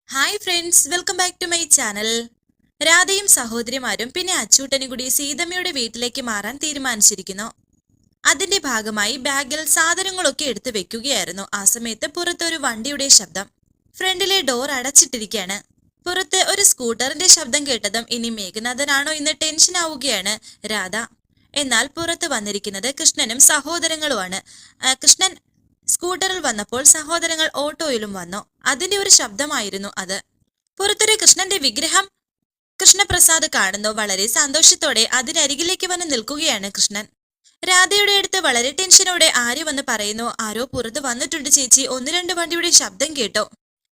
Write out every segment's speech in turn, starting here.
Hi friends, welcome back to my channel. രാധയും സഹോദരിമാരും പിന്നെ അച്ചൂട്ടനും കൂടി സീതമ്മയുടെ വീട്ടിലേക്ക് മാറാൻ തീരുമാനിച്ചിരിക്കുന്നു. അതിന്റെ ഭാഗമായി ബാഗിൽ സാധനങ്ങളൊക്കെ എടുത്തു വെക്കുകയായിരുന്നു. ആ സമയത്ത് പുറത്തൊരു വണ്ടിയുടെ ശബ്ദം. ഫ്രണ്ടിലെ ഡോർ അടച്ചിട്ടിരിക്കുകയാണ്. പുറത്ത് ഒരു സ്കൂട്ടറിന്റെ ശബ്ദം കേട്ടതും ഇനി മേഘനാഥനാണോ ഇന്ന് ടെൻഷൻ ആവുകയാണ് രാധ. എന്നാൽ പുറത്ത് വന്നിരിക്കുന്നത് കൃഷ്ണനും സഹോദരങ്ങളുമാണ്. കൃഷ്ണൻ സ്കൂട്ടറിൽ വന്നപ്പോൾ സഹോദരങ്ങൾ ഓട്ടോയിലും വന്നു. അതിന്റെ ഒരു ശബ്ദമായിരുന്നു അത്. പുറത്തൊരു കൃഷ്ണന്റെ വിഗ്രഹം കൃഷ്ണപ്രസാദ് കാണുന്നു. വളരെ സന്തോഷത്തോടെ അതിനരികിലേക്ക് വന്ന് നിൽക്കുകയാണ് കൃഷ്ണൻ. രാധയുടെ അടുത്ത് വളരെ ടെൻഷനോടെ ആര്യ വന്ന് പറയുന്നു, ആരോ പുറത്ത് വന്നിട്ടുണ്ട് ചേച്ചി, ഒന്ന് രണ്ട് വണ്ടിയുടെ ശബ്ദം കേട്ടോ.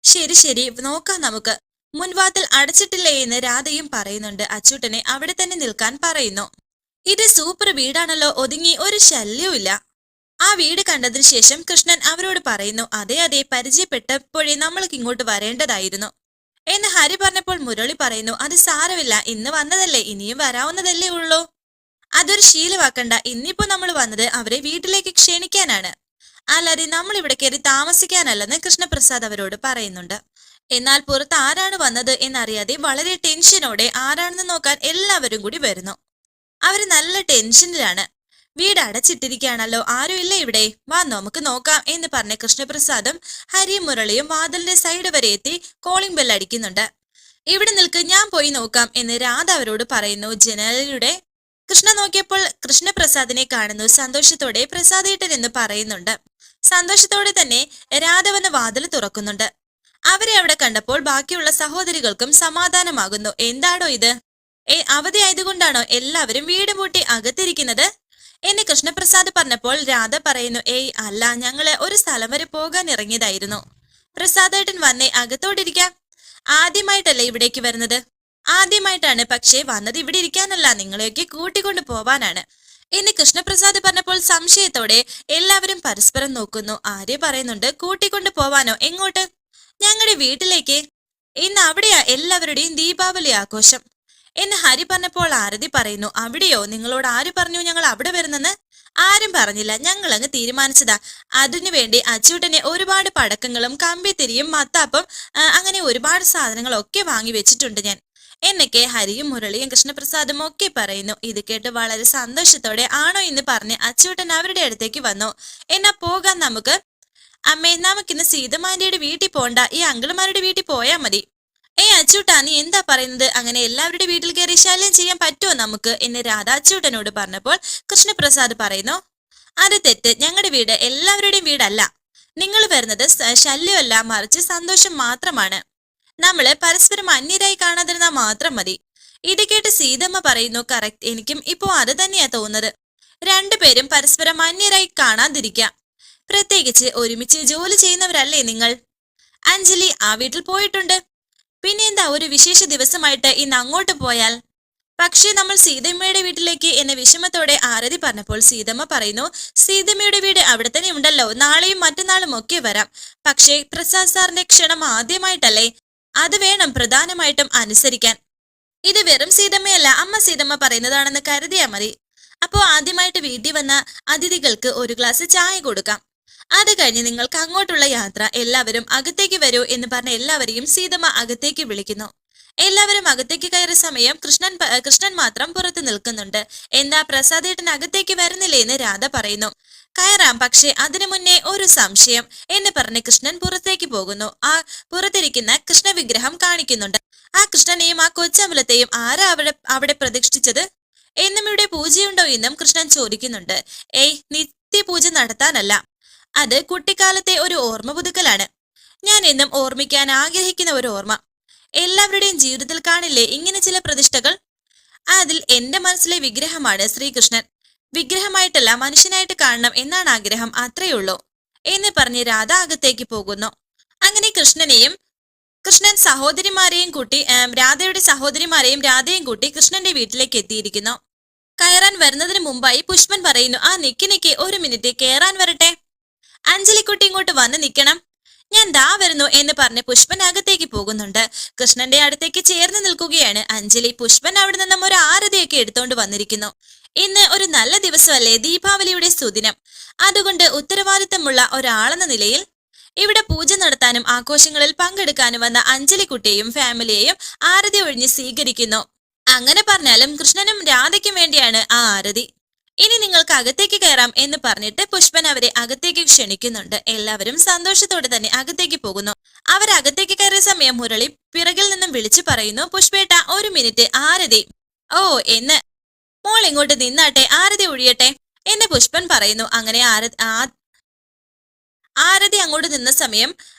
ശരി ശരി, നോക്കാം നമുക്ക്. മുൻവാതിൽ അടച്ചിട്ടില്ലേ എന്ന് രാധയും പറയുന്നുണ്ട്. അച്ചൂട്ടനെ അവിടെ തന്നെ നിൽക്കാൻ പറയുന്നു. ഇത് സൂപ്പർ വീടാണല്ലോ, ഒതുങ്ങി ഒരു ശല്യവും ഇല്ല. ആ വീട് കണ്ടതിന് ശേഷം കൃഷ്ണൻ അവരോട് പറയുന്നു, അതെ അതെ, പരിചയപ്പെട്ടപ്പോഴേ നമ്മൾക്ക് ഇങ്ങോട്ട് വരേണ്ടതായിരുന്നു എന്ന് ഹരി പറഞ്ഞപ്പോൾ മുരളി പറയുന്നു, അത് സാരമില്ല, ഇന്ന് വന്നതല്ലേ, ഇനിയും വരാവുന്നതല്ലേ ഉള്ളൂ. അതൊരു ശീലമാക്കണ്ട. ഇന്നിപ്പോ നമ്മൾ വന്നത് അവരെ വീട്ടിലേക്ക് ക്ഷണിക്കാനാണ്, അല്ലാതെ നമ്മൾ ഇവിടെ കയറി താമസിക്കാനല്ലെന്ന് കൃഷ്ണപ്രസാദ് അവരോട് പറയുന്നുണ്ട്. എന്നാൽ പുറത്ത് ആരാണ് വന്നത് എന്നറിയാതെ വളരെ ടെൻഷനോടെ ആരാണെന്ന് നോക്കാൻ എല്ലാവരും കൂടി വരുന്നു. അവര് നല്ല ടെൻഷനിലാണ്. വീട് അടച്ചിട്ടിരിക്കുകയാണല്ലോ, ആരും ഇല്ല ഇവിടെ, വാ നമുക്ക് നോക്കാം എന്ന് പറഞ്ഞ കൃഷ്ണപ്രസാദും ഹരിയും മുരളിയും വാതിലിന്റെ സൈഡ് വരെ എത്തി കോളിംഗ് ബെൽ അടിക്കുന്നുണ്ട്. ഇവിടെ നിൽക്ക്, ഞാൻ പോയി നോക്കാം എന്ന് രാധ അവരോട് പറയുന്നു. ജനലിലൂടെ കൃഷ്ണ നോക്കിയപ്പോൾ കൃഷ്ണപ്രസാദിനെ കാണുന്നു. സന്തോഷത്തോടെ പ്രസാദേട്ടൻ എന്ന് പറയുന്നുണ്ട്. സന്തോഷത്തോടെ തന്നെ രാധ വന്ന് വാതിൽ തുറക്കുന്നുണ്ട്. അവരെ അവിടെ കണ്ടപ്പോൾ ബാക്കിയുള്ള സഹോദരികൾക്കും സമാധാനമാകുന്നു. എന്താണോ ഇത്, അവധി ആയതുകൊണ്ടാണോ എല്ലാവരും വീട് പൂട്ടി അകത്തിരിക്കുന്നത് എന്ന് കൃഷ്ണപ്രസാദ് പറഞ്ഞപ്പോൾ രാധ പറയുന്നു, അല്ല, ഞങ്ങള് ഒരു സ്ഥലം വരെ പോകാൻ ഇറങ്ങിയതായിരുന്നു. പ്രസാദേട്ടൻ വന്നേ, അകത്തോട്ടിരിക്കാം. ആദ്യമായിട്ടല്ലേ ഇവിടേക്ക് വരുന്നത്? ആദ്യമായിട്ടാണ്, പക്ഷേ വന്നത് ഇവിടെ ഇരിക്കാനല്ല, നിങ്ങളെയൊക്കെ കൂട്ടിക്കൊണ്ടു പോവാനാണ് എന്ന് കൃഷ്ണപ്രസാദ് പറഞ്ഞപ്പോൾ സംശയത്തോടെ എല്ലാവരും പരസ്പരം നോക്കുന്നു. ആര്യ പറയുന്നുണ്ട്, കൂട്ടിക്കൊണ്ടു പോവാനോ? എങ്ങോട്ട്? ഞങ്ങളുടെ വീട്ടിലേക്ക്. ഇന്ന് അവിടെയാ എല്ലാവരുടെയും ദീപാവലി ആഘോഷം എന്ന് ഹരി പറഞ്ഞപ്പോൾ ആരതി പറയുന്നു, അവിടെയോ? നിങ്ങളോട് ആര് പറഞ്ഞു ഞങ്ങൾ അവിടെ വരുന്നെന്ന്? ആരും പറഞ്ഞില്ല, ഞങ്ങൾ അങ്ങ് തീരുമാനിച്ചതാ. അതിനുവേണ്ടി അച്ചൂട്ടനെ ഒരുപാട് പടക്കങ്ങളും കമ്പിത്തിരിയും മത്താപ്പും അങ്ങനെ ഒരുപാട് സാധനങ്ങളൊക്കെ വാങ്ങി വെച്ചിട്ടുണ്ട് ഞാൻ എന്നൊക്കെ ഹരിയും മുരളിയും കൃഷ്ണപ്രസാദും ഒക്കെ പറയുന്നു. ഇത് കേട്ട് വളരെ സന്തോഷത്തോടെ ആണോ എന്ന് പറഞ്ഞ് അച്ചൂട്ടൻ അവരുടെ അടുത്തേക്ക് വന്നു. എന്നാ പോകാൻ നമുക്ക്. അമ്മേ, നമുക്കിന്ന് സീതമാന്റിയുടെ വീട്ടിൽ പോണ്ട, ഈ അങ്കിളുമാരുടെ വീട്ടിൽ പോയാൽ മതി. അച്ചൂട്ടാ, നീ എന്താ പറയുന്നത്? അങ്ങനെ എല്ലാവരുടെ വീട്ടിൽ കയറി ശല്യം ചെയ്യാൻ പറ്റുമോ നമുക്ക് എന്ന് രാധ അച്ചൂട്ടനോട് പറഞ്ഞപ്പോൾ കൃഷ്ണപ്രസാദ് പറയുന്നു, അത് തെറ്റ്, ഞങ്ങളുടെ വീട് എല്ലാവരുടെയും വീടല്ല. നിങ്ങൾ വരുന്നത് ശല്യമല്ല, മറിച്ച് സന്തോഷം മാത്രമാണ്. നമ്മള് പരസ്പരം അന്യരായി കാണാതിരുന്നാൽ മാത്രം മതി. ഇത് കേട്ട് സീതമ്മ പറയുന്നു, കറക്റ്റ്, എനിക്കും ഇപ്പോ അത് തന്നെയാ തോന്നുന്നത്. രണ്ടുപേരും പരസ്പരം അന്യരായി കാണാതിരിക്കാം. പ്രത്യേകിച്ച് ഒരുമിച്ച് ജോലി ചെയ്യുന്നവരല്ലേ നിങ്ങൾ. അഞ്ജലി ആ വീട്ടിൽ പോയിട്ടുണ്ട്. പിന്നെ എന്താ, ഒരു വിശേഷ ദിവസമായിട്ട് ഇന്ന് അങ്ങോട്ട് പോയാൽ? പക്ഷേ നമ്മൾ സീതമ്മയുടെ വീട്ടിലേക്ക് എന്നെ വിഷമത്തോടെ ആരതി പറഞ്ഞപ്പോൾ സീതമ്മ പറയുന്നു, സീതമ്മയുടെ വീട് അവിടെ തന്നെ ഉണ്ടല്ലോ, നാളെയും മറ്റന്നാളും ഒക്കെ വരാം. പക്ഷേ പ്രസാദ് സാറിന്റെ ക്ഷണം ആദ്യമായിട്ടല്ലേ, അത് വേണം പ്രധാനമായിട്ടും അനുസരിക്കാൻ. ഇത് വെറും സീതമ്മയല്ല, അമ്മ സീതമ്മ പറയുന്നതാണെന്ന് കരുതിയാ മതി. അപ്പോ ആദ്യമായിട്ട് വീട്ടിൽ വന്ന അതിഥികൾക്ക് ഒരു ഗ്ലാസ് ചായ കൊടുക്കാം. അത് കഴിഞ്ഞ് നിങ്ങൾക്ക് അങ്ങോട്ടുള്ള യാത്ര, എല്ലാവരും അകത്തേക്ക് വരൂ എന്ന് പറഞ്ഞ എല്ലാവരെയും സീതമ്മ അകത്തേക്ക് വിളിക്കുന്നു. എല്ലാവരും അകത്തേക്ക് കയറിയ സമയം കൃഷ്ണൻ മാത്രം പുറത്ത് നിൽക്കുന്നുണ്ട്. എന്താ പ്രസാദേട്ടൻ അകത്തേക്ക് വരുന്നില്ലേ എന്ന് രാധ പറയുന്നു. കയറാം, പക്ഷെ അതിനു മുന്നേ ഒരു സംശയം എന്ന് പറഞ്ഞ് കൃഷ്ണൻ പുറത്തേക്ക് പോകുന്നു. ആ പുറത്തിരിക്കുന്ന കൃഷ്ണ വിഗ്രഹം കാണിക്കുന്നുണ്ട്. ആ കൃഷ്ണനെയും ആ കൊച്ചമ്പലത്തെയും ആരാ അവിടെ പ്രതിഷ്ഠിച്ചത്? എന്നും ഇവിടെ പൂജയുണ്ടോ എന്നും കൃഷ്ണൻ ചോദിക്കുന്നുണ്ട്. നിത്യപൂജ നടത്താനല്ല, അത് കുട്ടിക്കാലത്തെ ഒരു ഓർമ്മ പുതുക്കലാണ്. ഞാൻ എന്നും ഓർമ്മിക്കാൻ ആഗ്രഹിക്കുന്ന ഒരു ഓർമ്മ. എല്ലാവരുടെയും ജീവിതത്തിൽ കാണില്ലേ ഇങ്ങനെ ചില പ്രതിഷ്ഠകൾ? അതിൽ എന്റെ മനസ്സിലെ വിഗ്രഹമാണ് ശ്രീകൃഷ്ണൻ. വിഗ്രഹമായിട്ടല്ല, മനുഷ്യനായിട്ട് കാണണം എന്നാണ് ആഗ്രഹം, അത്രയുള്ളൂ എന്ന് പറഞ്ഞ് രാധ അകത്തേക്ക് പോകുന്നു. അങ്ങനെ കൃഷ്ണൻ സഹോദരിമാരെയും കൂട്ടി രാധയുടെ സഹോദരിമാരെയും രാധയും കൂട്ടി കൃഷ്ണന്റെ വീട്ടിലേക്ക് എത്തിയിരിക്കുന്നു. കയറാൻ വരുന്നതിന് മുമ്പായി പുഷ്പൻ പറയുന്നു, ആ നിക്ക് ഒരു മിനിറ്റ്, കയറാൻ വരട്ടെ. അഞ്ജലിക്കുട്ടി ഇങ്ങോട്ട് വന്ന് നിൽക്കണം, ഞാൻ ദാ വരുന്നു എന്ന് പറഞ്ഞ് പുഷ്പൻ അകത്തേക്ക് പോകുന്നുണ്ട്. കൃഷ്ണന്റെ അടുത്തേക്ക് ചേർന്ന് നിൽക്കുകയാണ് അഞ്ജലി. പുഷ്പൻ അവിടെ നിന്നും ഒരു ആരതിയൊക്കെ എടുത്തോണ്ട് വന്നിരിക്കുന്നു. ഇന്ന് ഒരു നല്ല ദിവസമല്ലേ, ദീപാവലിയുടെ സുദിനം. അതുകൊണ്ട് ഉത്തരവാദിത്തമുള്ള ഒരാളെന്ന നിലയിൽ ഇവിടെ പൂജ നടത്താനും ആഘോഷങ്ങളിൽ പങ്കെടുക്കാനും വന്ന അഞ്ജലിക്കുട്ടിയെയും ഫാമിലിയെയും ആരതി ഒഴിഞ്ഞ് സ്വീകരിക്കുന്നു. അങ്ങനെ പറഞ്ഞാലും കൃഷ്ണനും രാധയ്ക്കും വേണ്ടിയാണ് ആ ആരതി. ഇനി നിങ്ങൾക്ക് അകത്തേക്ക് കയറാം എന്ന് പറഞ്ഞിട്ട് പുഷ്പൻ അവരെ അകത്തേക്ക് ക്ഷണിക്കുന്നുണ്ട്. എല്ലാവരും സന്തോഷത്തോടെ തന്നെ അകത്തേക്ക് പോകുന്നു. അവർ അകത്തേക്ക് കയറിയ സമയം മുരളി പിറകിൽ നിന്നും വിളിച്ചു പറയുന്നു, പുഷ്പേട്ട 1 മിനിറ്റ്, ആരതി. ഓ എന്ന് മോൾ ഇങ്ങോട്ട് നിന്നാട്ടെ, ആരതി ഒഴിയട്ടെ എന്ന് പുഷ്പൻ പറയുന്നു. അങ്ങനെ ആരതി അങ്ങോട്ട് നിന്ന സമയം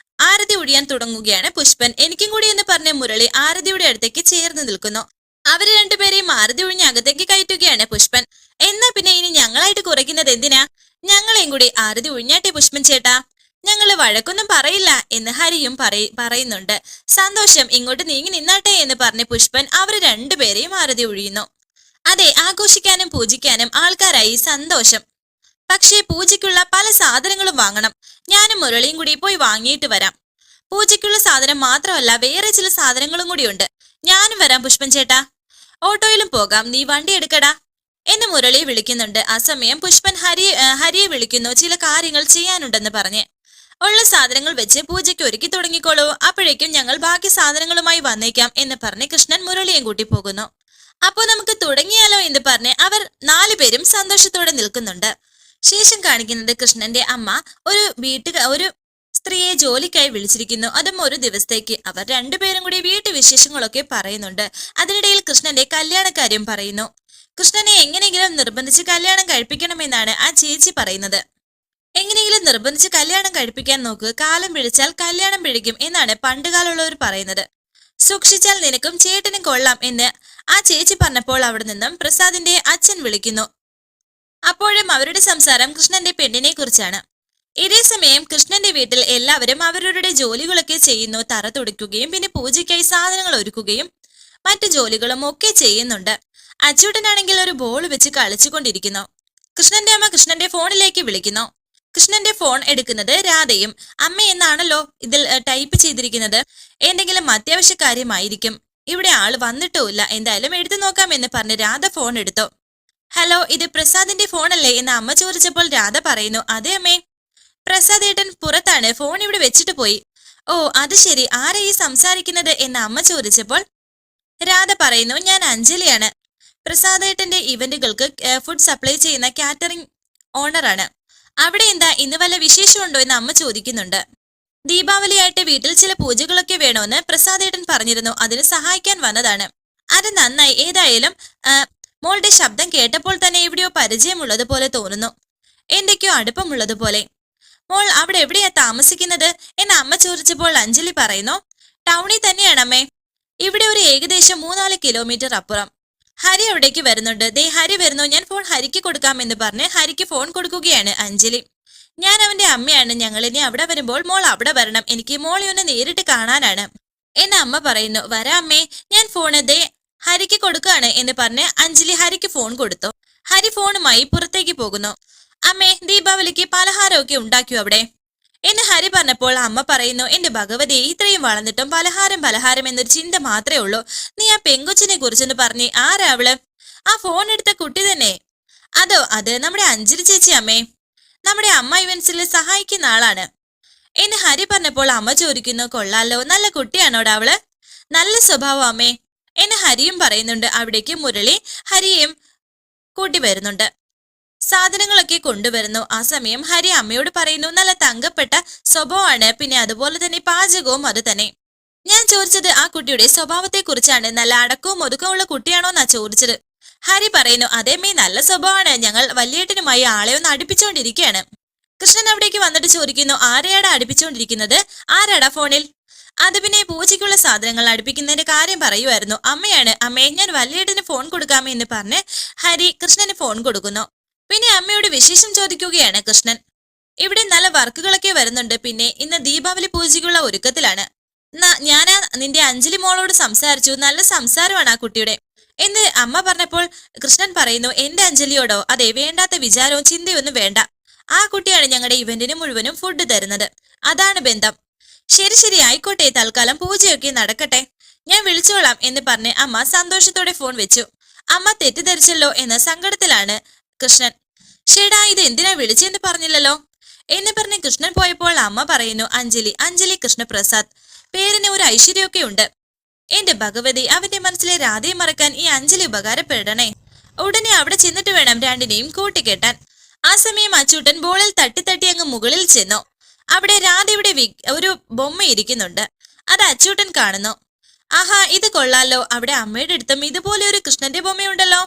ആരതി ഒഴിയാൻ തുടങ്ങുകയാണ് പുഷ്പൻ. എനിക്കും കൂടി എന്ന് പറഞ്ഞ മുരളി ആരതിയുടെ അടുത്തേക്ക് ചേർന്ന് നിൽക്കുന്നു. അവര് രണ്ടുപേരെയും ആരതി ഒഴിഞ്ഞ് അകത്തേക്ക് കയറ്റുകയാണ് പുഷ്പൻ. എന്നാ പിന്നെ ഇനി ഞങ്ങളായിട്ട് കുറയ്ക്കുന്നത് എന്തിനാ? ഞങ്ങളെയും കൂടി ആരതി ഒഴിഞ്ഞാട്ടെ പുഷ്പൻ ചേട്ടാ, ഞങ്ങള് വഴക്കൊന്നും പറയില്ല എന്ന് ഹരിയും പറയുന്നുണ്ട്. സന്തോഷം, ഇങ്ങോട്ട് നീങ്ങി നിന്നാട്ടെ എന്ന് പറഞ്ഞ് പുഷ്പൻ അവര് രണ്ടുപേരെയും ആരതി ഒഴിയുന്നു. അതെ, ആഘോഷിക്കാനും പൂജിക്കാനും ആൾക്കാരായി സന്തോഷം. പക്ഷേ പൂജയ്ക്കുള്ള പല സാധനങ്ങളും വാങ്ങണം. ഞാനും മുരളിയും കൂടി പോയി വാങ്ങിയിട്ട് വരാം. പൂജയ്ക്കുള്ള സാധനം മാത്രമല്ല, വേറെ ചില സാധനങ്ങളും കൂടിയുണ്ട്. ഞാനും വരാം പുഷ്പൻ ചേട്ടാ, ഓട്ടോയിലും പോകാം, നീ വണ്ടി എടുക്കടാ എന്ന് മുരളിയെ വിളിക്കുന്നുണ്ട്. ആ സമയം പുഷ്പൻ ഹരിയെ വിളിക്കുന്നു, ചില കാര്യങ്ങൾ ചെയ്യാനുണ്ടെന്ന് പറഞ്ഞ്. ഉള്ള സാധനങ്ങൾ വെച്ച് പൂജയ്ക്ക് ഒരുക്കി തുടങ്ങിക്കോളൂ, അപ്പോഴേക്കും ഞങ്ങൾ ബാക്കി സാധനങ്ങളുമായി വന്നേക്കാം എന്ന് പറഞ്ഞ് കൃഷ്ണൻ മുരളിയും കൂട്ടി പോകുന്നു. അപ്പോ നമുക്ക് തുടങ്ങിയാലോ എന്ന് പറഞ്ഞ് അവർ 4 പേരും സന്തോഷത്തോടെ നിൽക്കുന്നുണ്ട്. ശേഷം കാണിക്കുന്നത് കൃഷ്ണന്റെ അമ്മ ഒരു സ്ത്രീയെ ജോലിക്കായി വിളിച്ചിരിക്കുന്നു, അതും 1 ദിവസത്തേക്ക്. അവർ രണ്ടുപേരും കൂടി വീട്ടുവിശേഷങ്ങളൊക്കെ പറയുന്നുണ്ട്. അതിനിടയിൽ കൃഷ്ണന്റെ കല്യാണക്കാര്യം പറയുന്നു. കൃഷ്ണനെ എങ്ങനെയെങ്കിലും നിർബന്ധിച്ച് കല്യാണം കഴിപ്പിക്കണമെന്നാണ് ആ ചേച്ചി പറയുന്നത്. എങ്ങനെയെങ്കിലും നിർബന്ധിച്ച് കല്യാണം കഴിപ്പിക്കാൻ നോക്ക്, കാലം പിടിച്ചാൽ കല്യാണം പിടിക്കും എന്നാണ് പണ്ടുകാലമുള്ളവർ പറയുന്നത്. സൂക്ഷിച്ചാൽ നിനക്കും ചേട്ടനും കൊള്ളാം എന്ന് ആ ചേച്ചി പറഞ്ഞപ്പോൾ അവിടെ നിന്നും പ്രസാദിന്റെ അച്ഛൻ വിളിക്കുന്നു. അപ്പോഴും അവരുടെ സംസാരം കൃഷ്ണന്റെ പെണ്ണിനെ കുറിച്ചാണ്. ഇതേ സമയം കൃഷ്ണന്റെ വീട്ടിൽ എല്ലാവരും അവരവരുടെ ജോലികളൊക്കെ ചെയ്യുന്നു. തറ തുടയ്ക്കുകയും പിന്നെ പൂജയ്ക്കായി സാധനങ്ങൾ ഒരുക്കുകയും മറ്റു ജോലികളും ഒക്കെ ചെയ്യുന്നുണ്ട്. അച്ചൂട്ടനാണെങ്കിൽ ഒരു ബോൾ വെച്ച് കളിച്ചുകൊണ്ടിരിക്കുന്നു. കൃഷ്ണന്റെ അമ്മ കൃഷ്ണന്റെ ഫോണിലേക്ക് വിളിക്കുന്നു. കൃഷ്ണന്റെ ഫോൺ എടുക്കുന്നത് രാധയും. അമ്മ എന്നാണല്ലോ ഇതിൽ ടൈപ്പ് ചെയ്തിരിക്കുന്നത്, എന്തെങ്കിലും അത്യാവശ്യ കാര്യമായിരിക്കും. ഇവിടെ ആള് വന്നിട്ടുമില്ല, എന്തായാലും എടുത്തു നോക്കാം എന്ന് പറഞ്ഞ് രാധ ഫോൺ എടുത്തു. ഹലോ, ഇത് പ്രസാദിന്റെ ഫോണല്ലേ എന്ന് അമ്മ ചോദിച്ചപ്പോൾ രാധ പറയുന്നു, അതെ അമ്മേ, പ്രസാദ് ഏട്ടൻ പുറത്താണ്, ഫോൺ ഇവിടെ വെച്ചിട്ട് പോയി. ഓ അത് ശരി, ആരാ ഈ സംസാരിക്കുന്നത് എന്ന് അമ്മ ചോദിച്ചപ്പോൾ രാധ പറയുന്നു, ഞാൻ അഞ്ജലിയാണ്, പ്രസാദ് ഏട്ടന്റെ ഇവന്റുകൾക്ക് ഫുഡ് സപ്ലൈ ചെയ്യുന്ന കാറ്ററിംഗ് ഓണറാണ്. അവിടെ എന്താ, ഇന്ന് വല്ല വിശേഷമുണ്ടോ എന്ന് അമ്മ ചോദിക്കുന്നുണ്ട്. ദീപാവലിയായിട്ട് വീട്ടിൽ ചില പൂജകളൊക്കെ വേണോന്ന് പ്രസാദ് ഏട്ടൻ പറഞ്ഞിരുന്നു, അതിന് സഹായിക്കാൻ വന്നതാണ്. അത് നന്നായി. ഏതായാലും മോളുടെ ശബ്ദം കേട്ടപ്പോൾ തന്നെ എവിടെയോ പരിചയമുള്ളതുപോലെ തോന്നുന്നു, എന്തൊക്കെയോ അടുപ്പമുള്ളതുപോലെ. മോൾ അവിടെ എവിടെയാ താമസിക്കുന്നത് എന്ന് അമ്മ ചോദിച്ചപ്പോൾ അഞ്ജലി പറയുന്നു, ടൗണിൽ തന്നെയാണ് അമ്മേ, ഇവിടെ ഒരു ഏകദേശം 3-4 കിലോമീറ്റർ അപ്പുറം. ഹരി അവിടേക്ക് വരുന്നുണ്ട്. ദേ ഹരി വരുന്നു, ഞാൻ ഫോൺ ഹരിക്ക് കൊടുക്കാമെന്ന് പറഞ്ഞ് ഹരിക്ക് ഫോൺ കൊടുക്കുകയാണ് അഞ്ജലി. ഞാൻ അവന്റെ അമ്മയാണ്, ഞങ്ങളിനി അവിടെ വരുമ്പോൾ മോൾ അവിടെ വരണം, എനിക്ക് മോളെ ഒന്ന് നേരിട്ട് കാണാനാണ് എന്ന് അമ്മ പറയുന്നു. വരാം അമ്മേ, ഞാൻ ഫോണ് ദേ ഹരിക്ക് കൊടുക്കുകയാണ് എന്ന് പറഞ്ഞ് അഞ്ജലി ഹരിക്ക് ഫോൺ കൊടുത്തു. ഹരി ഫോണുമായി പുറത്തേക്ക് പോകുന്നു. അമ്മേ, ദീപാവലിക്ക് പലഹാരമൊക്കെ ഉണ്ടാക്കിയോ അവിടെ എന്ന് ഹരി പറഞ്ഞപ്പോൾ അമ്മ പറയുന്നു, എന്റെ ഭഗവതി, ഇത്രയും വളർന്നിട്ടും പലഹാരം എന്നൊരു ചിന്ത മാത്രമേ ഉള്ളൂ. നീ ആ പെങ്കൊച്ചിനെ കുറിച്ചെന്ന് പറഞ്ഞ് ആരാ അവള്? ആ ഫോൺ എടുത്ത കുട്ടി തന്നെ. അതോ, അത് നമ്മുടെ അഞ്ജലി ചേച്ചി അമ്മേ, നമ്മുടെ അമ്മ ഇവന്റ്സിൽ സഹായിക്കുന്ന ആളാണ് എന്ന് ഹരി പറഞ്ഞപ്പോൾ അമ്മ ചോദിക്കുന്നു, കൊള്ളാലോ, നല്ല കുട്ടിയാണോടാ അവള്? നല്ല സ്വഭാവം അമ്മേ എന്ന് ഹരിയും പറയുന്നുണ്ട്. അവിടേക്ക് മുരളി ഹരിയെയും കൂട്ടി വരുന്നുണ്ട്. സാധനങ്ങളൊക്കെ കൊണ്ടുവരുന്നു. ആ സമയം ഹരി അമ്മയോട് പറയുന്നു, നല്ല തങ്കപ്പെട്ട സ്വഭാവമാണ്, പിന്നെ അതുപോലെ തന്നെ പാചകവും അത് തന്നെ. ഞാൻ ചോദിച്ചത് ആ കുട്ടിയുടെ സ്വഭാവത്തെ കുറിച്ചാണ്, നല്ല അടക്കവും ഒതുക്കമുള്ള കുട്ടിയാണോന്നാ ചോദിച്ചത്. ഹരി പറയുന്നു, അതേമേ, നല്ല സ്വഭാവമാണ്, ഞങ്ങൾ വല്യേട്ടനുമായി ആളെ ഒന്ന് അടുപ്പിച്ചുകൊണ്ടിരിക്കുകയാണ്. കൃഷ്ണൻ അവിടേക്ക് വന്നിട്ട് ചോദിക്കുന്നു, ആരെയാടാ അടുപ്പിച്ചുകൊണ്ടിരിക്കുന്നത്? ആരാടാ ഫോണിൽ? അത് പിന്നെ പൂജയ്ക്കുള്ള സാധനങ്ങൾ അടുപ്പിക്കുന്നതിന്റെ കാര്യം പറയുമായിരുന്നു. അമ്മയാണ്. അമ്മയെ, ഞാൻ വല്യേട്ടന് ഫോൺ കൊടുക്കാമേ എന്ന് പറഞ്ഞ് ഹരി കൃഷ്ണന് ഫോൺ കൊടുക്കുന്നു. പിന്നെ അമ്മയോട് വിശേഷം ചോദിക്കുകയാണ് കൃഷ്ണൻ. ഇവിടെ നല്ല വർക്കുകളൊക്കെ വരുന്നുണ്ട്, പിന്നെ ഇന്ന് ദീപാവലി പൂജയ്ക്കുള്ള ഒരുക്കത്തിലാണ്. ഞാനാ നിന്റെ അഞ്ജലി മോളോട് സംസാരിച്ചു, നല്ല സംസാരമാണ് ആ കുട്ടിയുടെ എന്ന് അമ്മ പറഞ്ഞപ്പോൾ കൃഷ്ണൻ പറയുന്നു, എന്റെ അഞ്ജലിയോടോ? അതെ, വേണ്ടാത്ത വിചാരവും ചിന്തയൊന്നും വേണ്ട, ആ കുട്ടിയാണ് ഞങ്ങളുടെ ഇവന്റിന് മുഴുവനും ഫുഡ് തരുന്നത്, അതാണ് ബന്ധം. ശരി ശരി, ആയിക്കോട്ടെ, തൽക്കാലം പൂജയൊക്കെ നടക്കട്ടെ, ഞാൻ വിളിച്ചോളാം എന്ന് പറഞ്ഞ് അമ്മ സന്തോഷത്തോടെ ഫോൺ വെച്ചു. അമ്മ തെറ്റിദ്ധരിച്ചല്ലോ എന്ന സങ്കടത്തിലാണ് കൃഷ്ണൻ. ഷേടാ, ഇത് എന്തിനാ വിളിച്ചെന്ന് പറഞ്ഞില്ലല്ലോ എന്ന് പറഞ്ഞ് കൃഷ്ണൻ പോയപ്പോൾ അമ്മ പറയുന്നു അഞ്ജലി കൃഷ്ണപ്രസാദ്. പേരിന് ഒരു ഐശ്വര്യമൊക്കെ ഉണ്ട്. എന്റെ ഭഗവതി, അവന്റെ മനസ്സിലെ രാധയെ മറക്കാൻ ഈ അഞ്ജലി ഉപകാരപ്പെടണേ. ഉടനെ അവിടെ ചെന്നിട്ട് വേണം രണ്ടിനെയും കൂട്ടിക്കെട്ടാൻ. ആ സമയം അച്ചൂട്ടൻ ബോളിൽ തട്ടി അങ്ങ് മുകളിൽ ചെന്നു. അവിടെ രാധയുടെ ഒരു ബൊമ്മ ഇരിക്കുന്നുണ്ട്. അത് അച്ചൂട്ടൻ കാണുന്നു. ആഹാ, ഇത് കൊള്ളാലോ. അവിടെ അമ്മയുടെ അടുത്തും ഇതുപോലെ ഒരു കൃഷ്ണന്റെ ബൊമ്മയുണ്ടല്ലോ.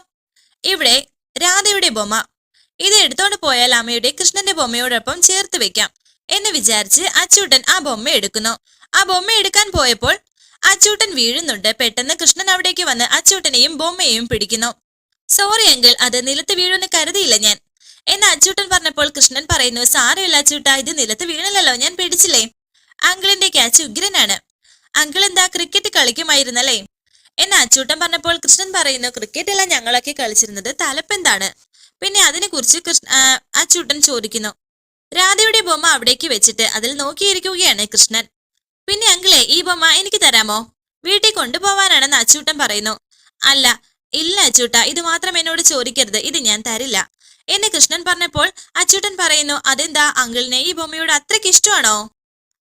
ഇവിടെ രാധയുടെ ബൊമ്മ. ഇത് എടുത്തോണ്ട് പോയാൽ അമ്മയുടെ കൃഷ്ണന്റെ ബൊമ്മയോടൊപ്പം ചേർത്ത് വെക്കാം എന്ന് വിചാരിച്ച് അച്ചൂട്ടൻ ആ ബൊമ്മ എടുക്കുന്നു. ആ ബൊമ്മ എടുക്കാൻ പോയപ്പോൾ അച്ചൂട്ടൻ വീഴുന്നുണ്ട്. പെട്ടെന്ന് കൃഷ്ണൻ അവിടേക്ക് വന്ന് അച്ചൂട്ടനെയും ബൊമ്മയെയും പിടിക്കുന്നു. സോറി അങ്കിൾ, അത് നിലത്ത് വീഴുമെന്ന് കരുതിയില്ല ഞാൻ എന്ന് അച്ചൂട്ടൻ പറഞ്ഞപ്പോൾ കൃഷ്ണൻ പറയുന്നു, സാരമില്ല അച്ചൂട്ട, ഇത് നിലത്ത് വീണില്ലല്ലോ, ഞാൻ പിടിച്ചില്ലേ. അങ്കിളിന്റെ ക്യാച്ച് ഉഗ്രനാണ്. അങ്കിൾ എന്താ ക്രിക്കറ്റ് കളിക്കുമായിരുന്നല്ലേ എന്ന് അച്ചൂട്ടൻ പറഞ്ഞപ്പോൾ കൃഷ്ണൻ പറയുന്നു, ക്രിക്കറ്റ് അല്ല ഞങ്ങളൊക്കെ കളിച്ചിരുന്നത്, തലപ്പെന്താണ്. പിന്നെ അതിനെ കുറിച്ച് അച്ചൂട്ടൻ ചോദിക്കുന്നു. രാധയുടെ ബൊമ്മ അവിടേക്ക് വെച്ചിട്ട് അതിൽ നോക്കിയിരിക്കുകയാണ് കൃഷ്ണൻ. പിന്നെ അങ്കിളെ, ഈ ബൊമ്മ എനിക്ക് തരാമോ? വീട്ടിൽ കൊണ്ടുപോവാനാണെന്ന് അച്ചൂട്ടൻ പറയുന്നു. ഇല്ല അച്ചൂട്ട, ഇത് മാത്രം എന്നോട് ചോദിക്കരുത്, ഇത് ഞാൻ തരില്ല എന്ന് കൃഷ്ണൻ പറഞ്ഞപ്പോൾ അച്ചൂട്ടൻ പറയുന്നു, അതെന്താ, അങ്കിളിനെ ഈ ബൊമ്മയോട് അത്രയ്ക്ക് ഇഷ്ടമാണോ?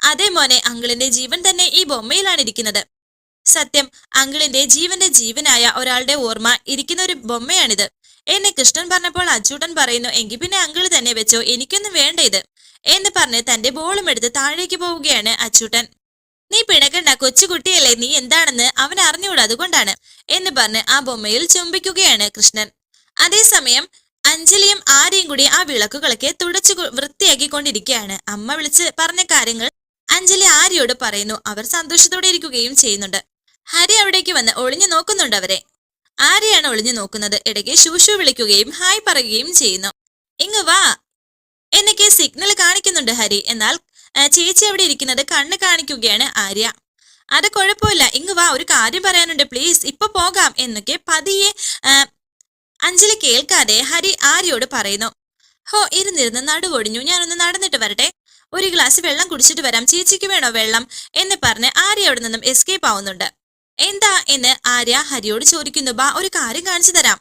അതേ മോനെ, അങ്കിളിന്റെ ജീവൻ തന്നെ ഈ ബൊമ്മയിലാണ് ഇരിക്കുന്നത്. സത്യം, അങ്കിളിന്റെ ജീവന്റെ ജീവനായ ഒരാളുടെ ഓർമ്മ ഇരിക്കുന്ന ഒരു ബൊമ്മയാണിത് എന്ന് കൃഷ്ണൻ പറഞ്ഞപ്പോൾ അച്ചൂട്ടൻ പറയുന്നു, എങ്കിൽ പിന്നെ അങ്കിള് തന്നെ വെച്ചോ, എനിക്കൊന്നും വേണ്ട ഇത് എന്ന് പറഞ്ഞ് തന്റെ ബോളും എടുത്ത് താഴേക്ക് പോവുകയാണ് അച്ചൂട്ടൻ. നീ പിണക്കണ്ട, കൊച്ചുകുട്ടിയല്ലേ, നീ എന്താണെന്ന് അവൻ അറിഞ്ഞൂടാ, അതുകൊണ്ടാണ് എന്ന് പറഞ്ഞ് ആ ബൊമ്മയിൽ ചുംബിക്കുകയാണ് കൃഷ്ണൻ. അതേസമയം അഞ്ജലിയും ആര്യയും കൂടി ആ വിളക്കുകളൊക്കെ തുടച്ചു വൃത്തിയാക്കിക്കൊണ്ടിരിക്കുകയാണ്. അമ്മ വിളിച്ച് പറഞ്ഞ കാര്യങ്ങൾ അഞ്ജലി ആര്യയോട് പറയുന്നു. അവർ സന്തോഷത്തോടെ ഇരിക്കുകയും ചെയ്യുന്നുണ്ട്. ഹരി അവിടേക്ക് വന്ന് ഒളിഞ്ഞു നോക്കുന്നുണ്ട് അവരെ. ആര്യയാണ് ഒളിഞ്ഞു നോക്കുന്നത്. ഇടയ്ക്ക് ശൂശു വിളിക്കുകയും ഹായ് പറയുകയും ചെയ്യുന്നു. ഇങ്ങ് വാ എന്നൊക്കെ സിഗ്നൽ കാണിക്കുന്നുണ്ട് ഹരി. എന്നാൽ ചേച്ചി അവിടെ ഇരിക്കുന്നത് കണ്ണ് കാണിക്കുകയാണ് ആര്യ. അത് കുഴപ്പമില്ല, ഇങ്ങ് വാ, ഒരു കാര്യം പറയാനുണ്ട്, പ്ലീസ്, ഇപ്പൊ പോകാം എന്നൊക്കെ പതിയെ അഞ്ജലി കേൾക്കാതെ ഹരി ആര്യയോട് പറയുന്നു. ഹോ, ഇരുന്നിരുന്ന് നടുവൊടിഞ്ഞു, ഞാനൊന്ന് നടന്നിട്ട് വരട്ടെ, ഒരു ഗ്ലാസ് വെള്ളം കുടിച്ചിട്ട് വരാം, ചേച്ചിക്ക് വേണോ വെള്ളം എന്ന് പറഞ്ഞ് ആര്യ അവിടെ നിന്നും എസ്കേപ്പ് ആവുന്നുണ്ട്. എന്താ എന്ന് ആര്യ ഹരിയോട് ചോദിക്കുന്നു. ബാ, ഒരു കാര്യം കാണിച്ചു തരാം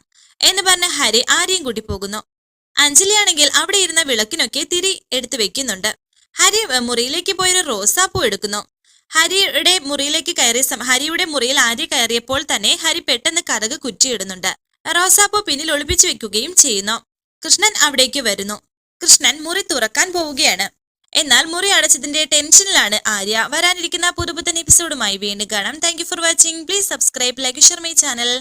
എന്ന് പറഞ്ഞ് ഹരി ആര്യയും കൂട്ടി പോകുന്നു. അഞ്ജലിയാണെങ്കിൽ അവിടെ ഇരുന്ന വിളക്കിനൊക്കെ തിരി എടുത്തു വെക്കുന്നുണ്ട്. ഹരി മുറിയിലേക്ക് പോയൊരു റോസാപ്പൂ എടുക്കുന്നു. ഹരിയുടെ മുറിയിൽ ആര്യ കയറിയപ്പോൾ തന്നെ ഹരി പെട്ടെന്ന് കതക് കുറ്റിയിടുന്നുണ്ട്. റോസാപ്പൂ പിന്നിൽ ഒളിപ്പിച്ചു വെക്കുകയും ചെയ്യുന്നു. കൃഷ്ണൻ അവിടേക്ക് വരുന്നു. കൃഷ്ണൻ മുറി തുറക്കാൻ പോവുകയാണ്. എന്നാൽ മുറി അടച്ചതിന്റെ ടെൻഷനിലാണ് ആര്യ. വരാനിരിക്കുന്ന പുതുപുത്തൻ എപ്പിസോഡുമായി വീണ്ടും കാണാം. Thank you for watching. Please subscribe, like, share my channel.